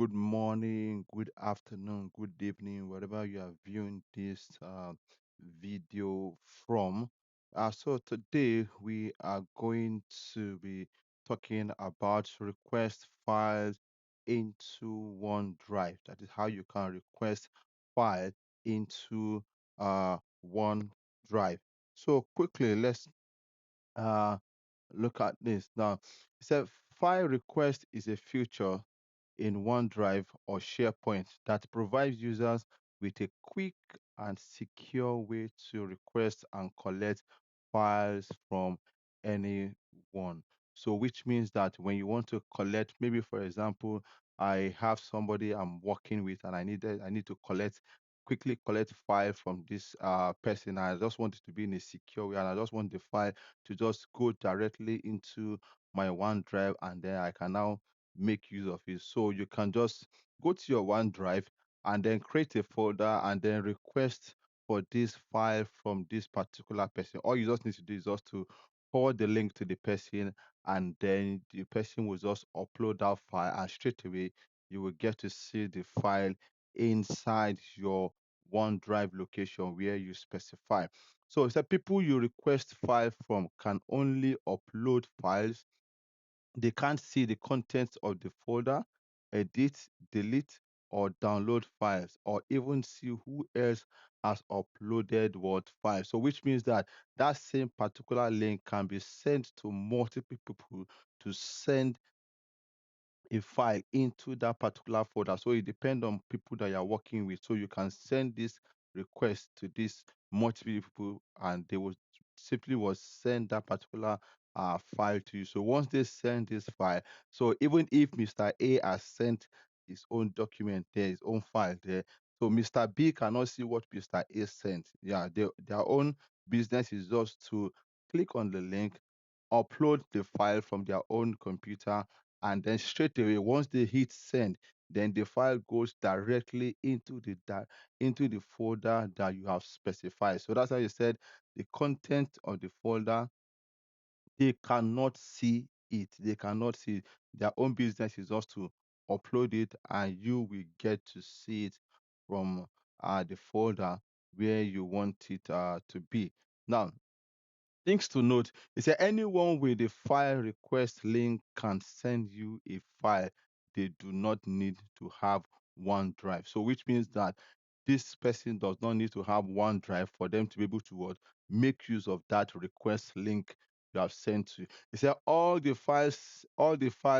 good morning, good afternoon, good evening, wherever you are viewing this video from. So today we are going to be talking about request files into OneDrive. That is how you can request file into OneDrive. So quickly, let's uh, look at this now. It said file request is a feature in OneDrive or SharePoint that provides users with a quick and secure way to request and collect files from anyone. So, which means that when you want to collect, maybe for example, I have somebody I'm working with and I need to quickly collect file from this person. I just want it to be in a secure way, and I just want the file to just go directly into my OneDrive, and then I can now make use of it. So you can just go to your OneDrive and then create a folder and then request for this file from this particular person. All you just need to do is just to forward the link to the person, and then the person will just upload that file, and straight away you will get to see the file inside your OneDrive location where you specify. So it's that people you request file from can only upload files. They can't see the contents of the folder, edit, delete, or download files, or even see who else has uploaded what file. So, which means that that same particular link can be sent to multiple people to send a file into that particular folder. So it depends on people that you're working with. So you can send this request to this multiple people, and they will simply will send that particular file to you. So once they send this file, so even if Mr. A has sent his own document there, his own file there, so Mr. B cannot see what Mr. A sent. Yeah, their own business is just to click on the link, upload the file from their own computer, and then straight away once they hit send, then the file goes directly into into the folder that you have specified. So that's how you said the content of the folder, they cannot see it, they cannot see it. Their own business is just to upload it, and you will get to see it from the folder where you want it to be. Now, things to note is that anyone with a file request link can send you a file. They do not need to have OneDrive. So, which means that this person does not need to have OneDrive for them to be able to what, make use of that request link you have sent to you. It said all the files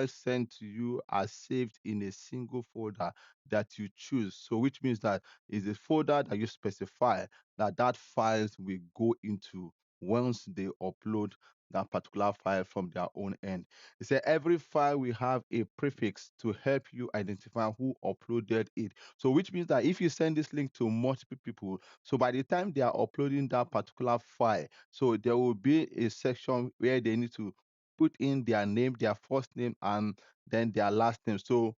sent to you are saved in a single folder that you choose. So, which means that is the folder that you specify that files will go into once they upload that particular file from their own end. They say every file will have a prefix to help you identify who uploaded it. So, which means that if you send this link to multiple people, so by the time they are uploading that particular file, so there will be a section where they need to put in their name, their first name, and then their last name. So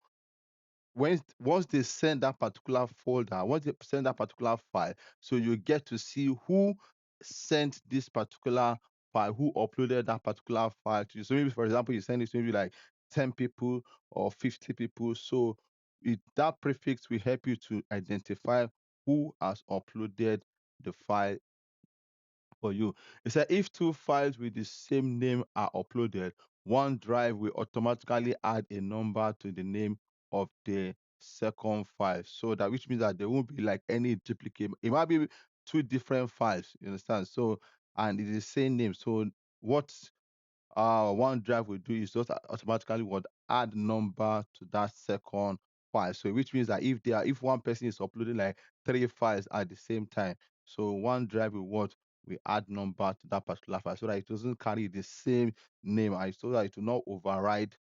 once they send that particular folder, once they send that particular file, so you get to see who sent this particular file, who uploaded that particular file to you. So maybe, for example, you send it to maybe like 10 people or 50 people. So that prefix will help you to identify who has uploaded the file for you. It said if two files with the same name are uploaded, OneDrive will automatically add a number to the name of the second file. So that, which means that there won't be like any duplicate. It might be two different files, you understand? So, and it's the same name. So what OneDrive will do is just automatically would add number to that second file. So which means that if one person is uploading like three files at the same time, so OneDrive will what, will add number to that particular file so that it doesn't carry the same name, and so that it will not overwrites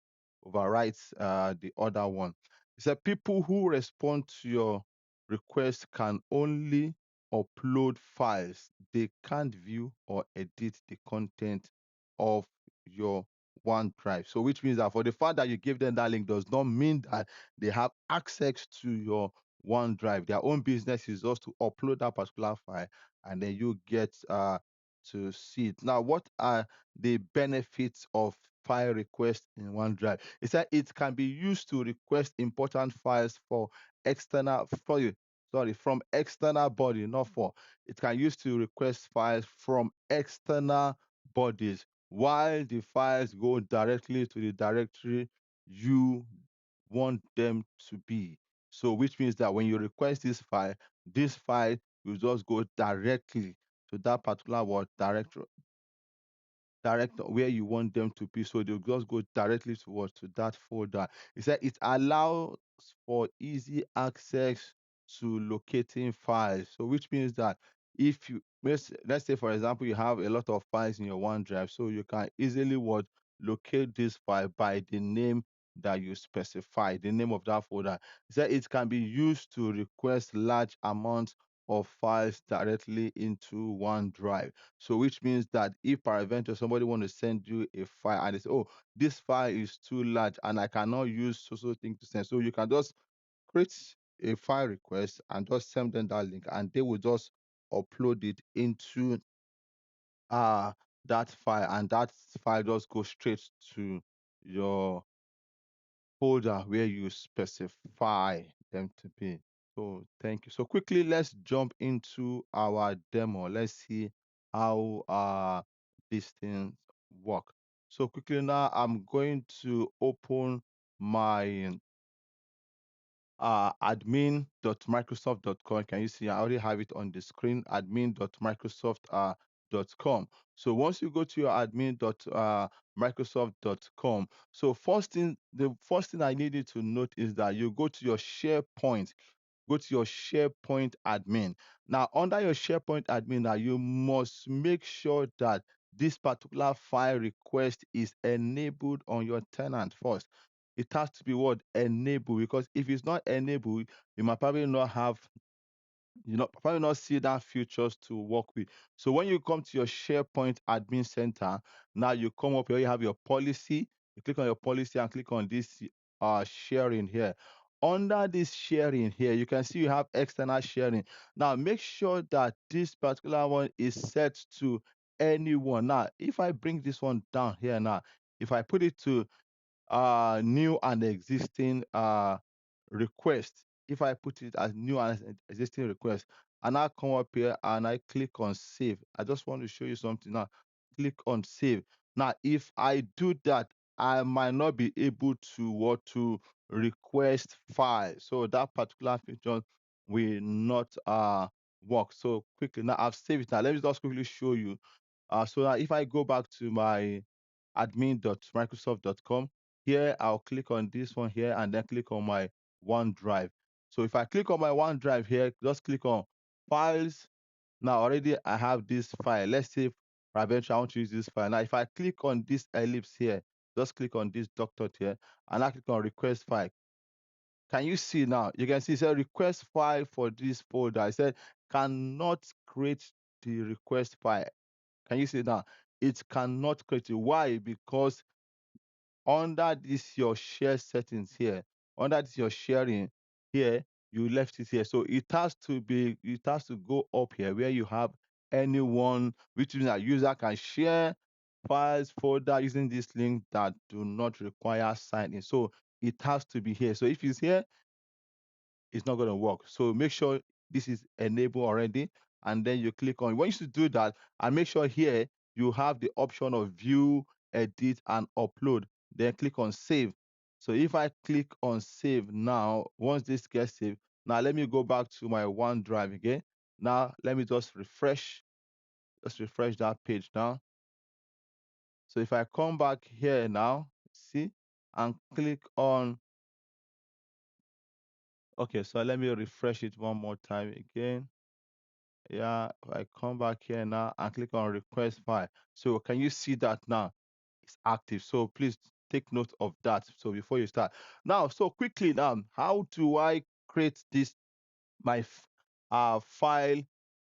the other one. It said people who respond to your request can only upload files. They can't view or edit the content of your OneDrive. So, which means that for the fact that you give them that link does not mean that they have access to your OneDrive. Their own business is just to upload that particular file, and then you get to see it. Now, what are the benefits of file request in OneDrive. It said it can be used to request important files for external for you. Sorry, from external body, not for. It can use to request files from external bodies while the files go directly to the directory you want them to be. So, which means that when you request this file will just go directly to that particular word directory direct where you want them to be. So they'll just go directly to that folder. It said it allows for easy access to locating files. So which means that if you let's say for example you have a lot of files in your OneDrive, so you can easily locate this file by the name that you specify, the name of that folder. It said it can be used to request large amounts of files directly into OneDrive. So which means that if peradventure somebody want to send you a file and they say, oh, this file is too large and I cannot use so thing to send. So you can just create a file request and just send them that link and they will just upload it into uh that file and that file just goes straight to your folder where you specify them to be. So thank you. So quickly, let's jump into our demo. Let's see how these things work. So quickly now, I'm going to open my admin.microsoft.com. Can you see? I already have it on the screen. Admin.microsoft.com. So once you go to your admin.microsoft.com, so the first thing I need you to note is that you go to your SharePoint. Go to your SharePoint admin. Now, under your SharePoint admin, now you must make sure that this particular file request is enabled on your tenant first. It has to be what enable, because if it's not enabled, you might probably not have probably not see that features to work with. So when you come to your SharePoint admin center, now you come up here, you have your policy, you click on your policy and click on this sharing here. Under this sharing here, you can see you have external sharing. Now make sure that this particular one is set to anyone. Now, if I bring this one down here now, if I put it to new and existing request. If I put it as new and existing request, and I come up here and I click on save, I just want to show you something now. Click on save. Now, if I do that, I might not be able to what to request file. So that particular feature will not work. So quickly now I've saved it. Now let me just quickly show you. So now if I go back to my admin.microsoft.com. Here, I'll click on this one here and then click on my OneDrive. So if I click on my OneDrive here, just click on files. Now already I have this file. Let's say eventually I want to use this file. Now if I click on this ellipse here, just click on this dot dot here and I click on request file. Can you see now? You can see it said request file for this folder. I said cannot create the request file. Can you see now? It cannot create it. Why? Because under this your share settings here, under this your sharing here, you left it here. So it has to go up here where you have anyone, which means a user can share files folder using this link that do not require sign in. So it has to be here. So if it's here, it's not going to work. So make sure this is enabled already, and then you click on. When you do that, and make sure here you have the option of view, edit, and upload. Then click on save. So if I click on save now, once this gets saved, now let me go back to my OneDrive again. Now let me just refresh. Just refresh that page now. So if I come back here now, see, and click on. Okay, so let me refresh it one more time again. Yeah, if I come back here now and click on request file. So can you see that now? It's active. So please take note of that. So before you start. Now, so quickly now, how do I create this my file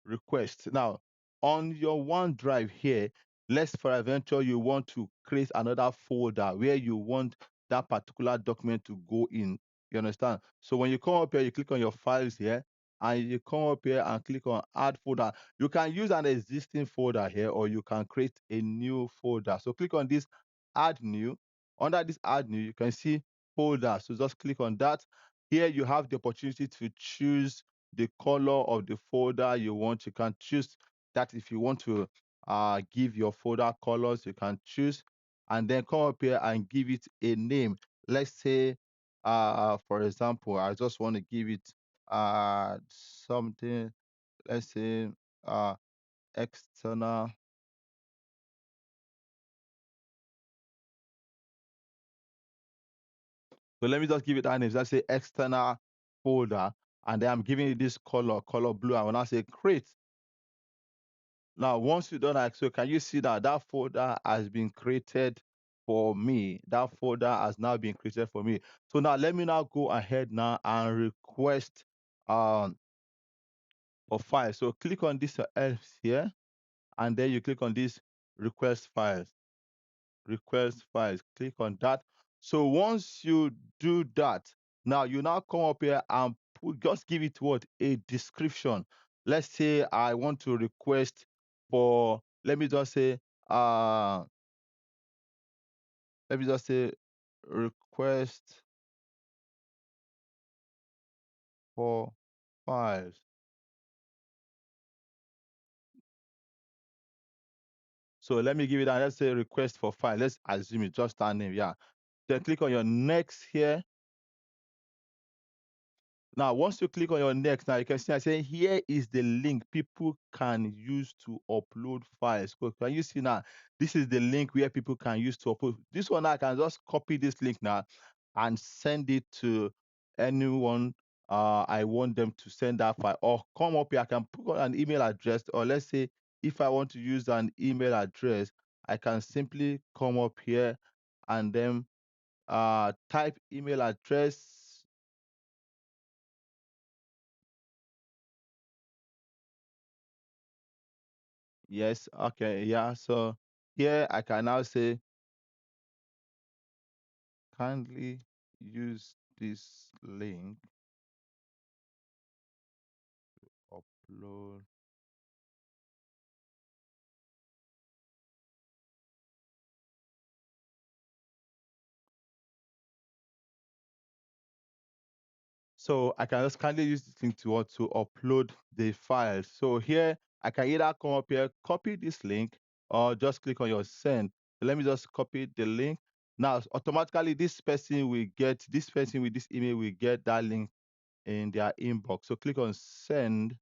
request? Now, on your OneDrive here, let's for adventure you want to create another folder where you want that particular document to go in. You understand? So when you come up here, you click on your files here and you come up here and click on add folder. You can use an existing folder here or you can create a new folder. So click on this add new. Under this add new, you can see folder. So just click on that. Here you have the opportunity to choose the color of the folder you want. You can choose that if you want to give your folder colors, you can choose and then come up here and give it a name. Let's say, for example, I just want to give it something. Let's say uh, external. So let me just give it that name. Let's say external folder, and then I'm giving it this color blue. I will now say create. Now, once you done that, so can you see that that folder has been created for me? That folder has now been created for me. So now let me now go ahead now and request um for file. So click on this else here, and then you click on this request files. Request files. Click on that. So once you do that, now you now come up here and just give it what a description. Let's say I want to request for. Uh let me just say request for files. So let me give it that. Let's say request for file. Let's assume it's just that name. Yeah. Then click on your next here. Now, once you click on your next, now you can see I say here is the link people can use to upload files. So can you see now? This is the link where people can use to upload. This one I can just copy this link now and send it to anyone I want them to send that file. Or come up here, I can put on an email address, or let's say if I want to use an email address, I can simply come up here and then type email address. Yes, okay, yeah. So here I can now say kindly use this link, upload. So I can just kindly use this link to what to upload the file. So here I can either come up here, copy this link, or just click on your send. So let me just copy the link. Now automatically this person with this email will get that link in their inbox. So click on send.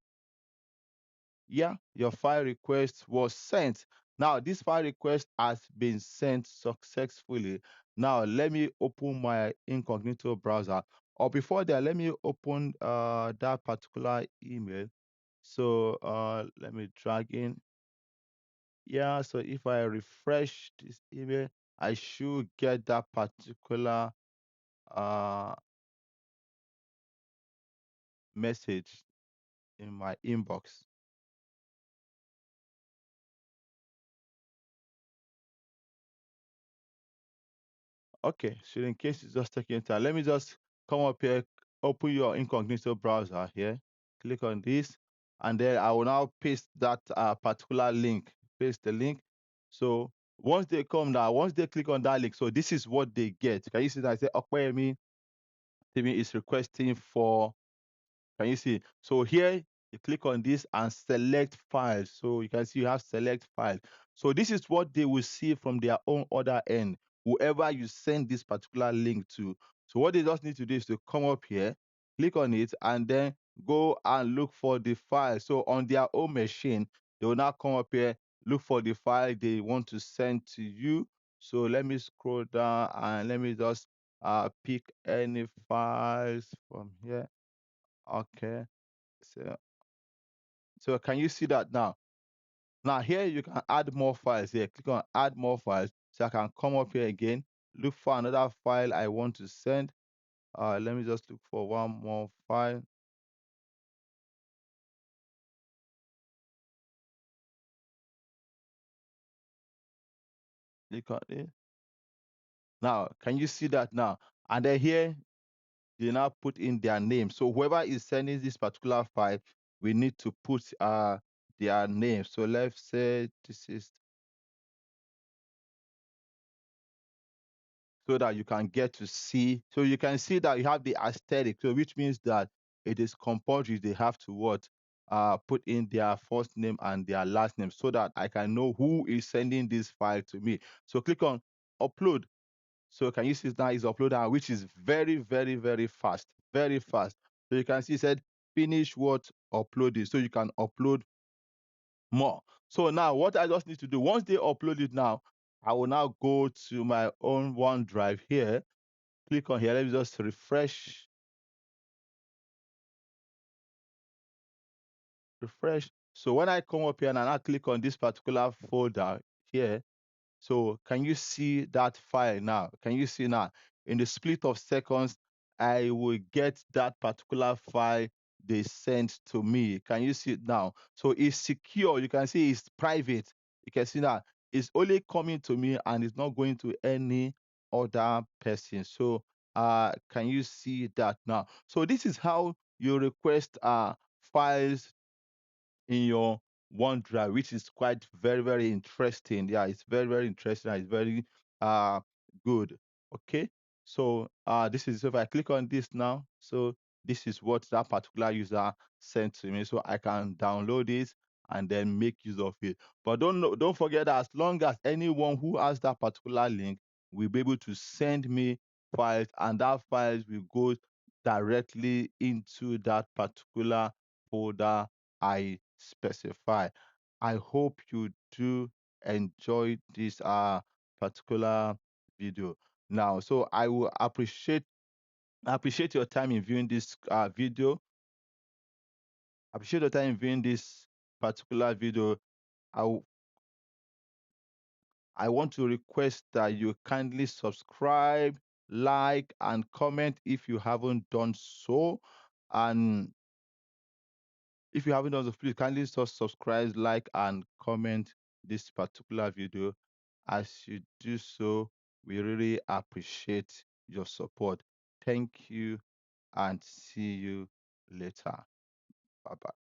Yeah, your file request was sent. Now, this file request has been sent successfully. Now, let me open my incognito browser. Or before that, let me open that particular email. So let me drag in. Yeah, so if I refresh this email, I should get that particular uh, message in my inbox. Okay, so in case it's just taking time, let me just come up here, open your incognito browser here, click on this, and then I will now paste that particular link. Paste the link. So once they come now, once they click on that link, so this is what they get. Can you see that? I say, Okwemi TV is requesting for. Can you see? So here you click on this and select files. So you can see you have select file. So this is what they will see from their own other end, whoever you send this particular link to. So what they just need to do is to come up here, click on it, and then go and look for the file. So on their own machine, they will now come up here, look for the file they want to send to you. So let me scroll down and let me just pick any files from here. Okay. So, so can you see that now? Now here you can add more files here. Click on add more files. So I can come up here again, look for another file I want to send. Let me just look for one more file. Click on it. Now, can you see that now? And then here they now put in their name. So whoever is sending this particular file, we need to put their name. So let's say this is so that you can get to see. So you can see that you have the aesthetic, so which means that it is compulsory. They have to what put in their first name and their last name so that I can know who is sending this file to me. So click on upload. So can you see now is uploaded, which is very, very, very fast, very fast. So you can see it said finish what uploading. So you can upload more. So now what I just need to do, once they upload it now, I will now go to my own OneDrive here. Click on here. Let me just refresh. Refresh. So when I come up here and I click on this particular folder here, so can you see that file now? Can you see now? In the split of seconds, I will get that particular file they sent to me. Can you see it now? So it's secure. You can see it's private. You can see that it's only coming to me and it's not going to any other person. So can you see that now? So this is how you request files in your OneDrive, which is quite very, very interesting. Yeah, it's very, very interesting. And it's very uh good. Okay. So this is, so if I click on this now, so this is what that particular user sent to me. So I can download it and then make use of it. But don't forget that as long as anyone who has that particular link will be able to send me files, and that files will go directly into that particular folder I specify. I hope you do enjoy this particular video. Now, so I will appreciate your time in viewing this video. Appreciate your time in viewing this particular video. I w- I want to request that you kindly subscribe, like, and comment if you haven't done so. And if you haven't done so, please kindly just subscribe, like, and comment this particular video. As you do so, we really appreciate your support. Thank you and see you later. Bye bye.